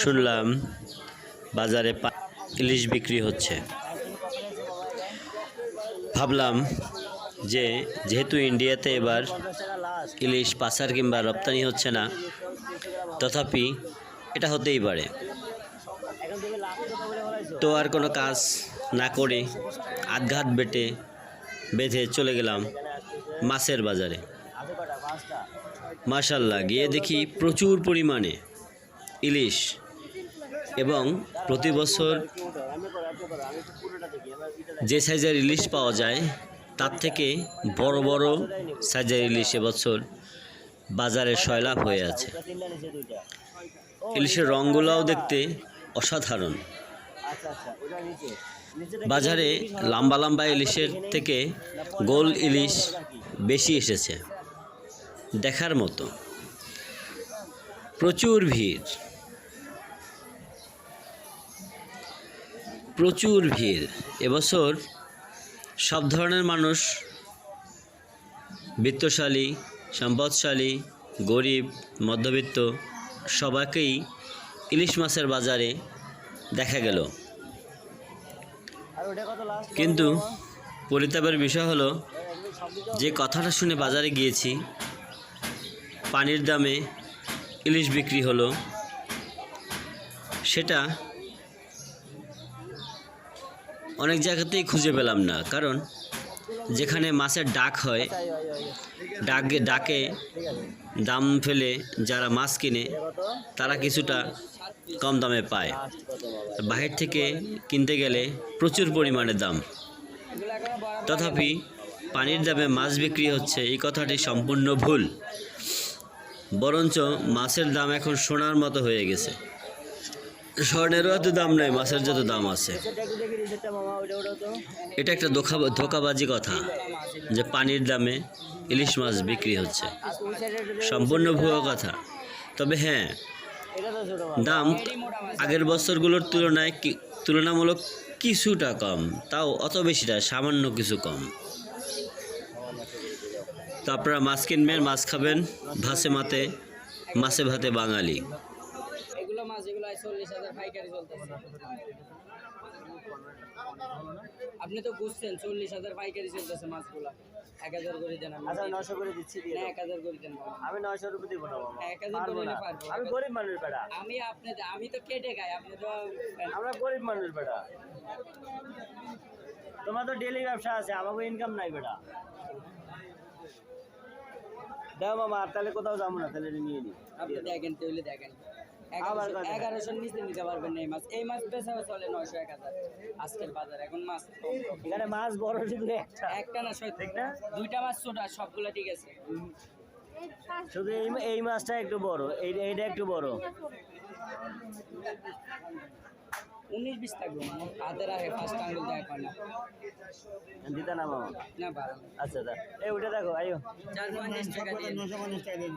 শুনলাম বাজারে ইলিশ বিক্রি হচ্ছে। ভাবলাম যে যেহেতু ইন্ডিয়াতে এবার ইলিশ পাচার কিংবা রপ্তানি হচ্ছে না, তথাপি এটা হতেই পারে। তো আর কোনো কাজ না করে আধঘাট বেঁধে চলে গেলাম মাছের বাজারে। মাশাআল্লাহ, গিয়ে দেখি প্রচুর পরিমাণে ইলিশ, এবং প্রতি বছর যে সাইজের ইলিশ পাওয়া যায় তার থেকে বড় বড় সাইজের ইলিশ এবছর বাজারে সয়লাভ হয়ে আছে। ইলিশের রঙগুলোও দেখতে অসাধারণ। বাজারে লম্বা লম্বা ইলিশের থেকে গোল ইলিশ বেশি এসেছে, দেখার মতো। প্রচুর ভিড় এবছর। সব ধরনের মানুষ, বিত্তশালী, সম্পদশালী, গরিব, মধ্যবিত্ত, সবাইকেই ইলিশ মাছের বাজারে দেখা গেল। কিন্তু পরিতাপের বিষয় হলো, যে কথাটা শুনে বাজারে গিয়েছি, পানির দামে ইলিশ বিক্রি হলো, সেটা অনেক জায়গাতেই খুঁজে পেলাম না। কারণ যেখানে মাছের ডাক হয়, ডাকে দাম ফেলে যারা মাছ কিনে তারা কিছুটা কম দামে পায়। বাহির থেকে কিনতে গেলে প্রচুর পরিমাণে দাম। তথাপি পানির দামে মাছ বিক্রি হচ্ছে, এই কথাটি সম্পূর্ণ ভুল। বরঞ্চ মাছের দাম এখন সোনার মতো হয়ে গেছে। স্বর্ণেরও এত দাম নেই, মাছের যত দাম আছে। এটা একটা ধোঁকাবাজি কথা যে পানির দামে ইলিশ মাছ বিক্রি হচ্ছে, সম্পূর্ণ ভুয়ো কথা। তবে হ্যাঁ, দাম আগের বছরগুলোর তুলনামূলক কিছুটা কম, তাও অত বেশি না, সামান্য কিছু কম। তো আপনারা মাছ কিনবেন, মাছ খাবেন, মাছে ভাতে বাঙালি। আপনি তো বুঝছেন 40,000 পাইকারি চলতেছে মাছগুলা। 1000 করে দেন। আচ্ছা 900 করে দিচ্ছি। 1000 করে দেন। আমি 900 রুপি দিব না মামা। 1000 করে নিলে পারবো। আমি গরিব মানুষ বেটা। আমি তো কেটে খাই, আপনি তো। আমরা গরিব মানুষ বেটা। তোমার তো ডেইলি ব্যবসা আছে, আমাকে ইনকাম নাই বেটা। দাও মামা, তাহলে কোথাও যাবো না, তাহলে নিয়ে নি। আপনি দেখেন, তাহলে দেখেন 1100 নিচে নিতে পারবেন না। এই মাছ বেচা চলে 900 1000 আজকের বাজার। এখন মাছ এখানে মাছ বড় শুধু একটা না, ঠিক না? দুইটা মাছ ছোট, সবগুলো ঠিক আছে। শুধু এই মাছটা একটু বড়, এইটা একটু বড়। 19-20 থাকবে হাতের আগে, ফার্স্ট আঙ্গুল দেখা না দিতা না মামা না পারো। আচ্ছা দা, এই ওটা দেখো, আইও 450 টাকা দিন। 950 টাকা দিন।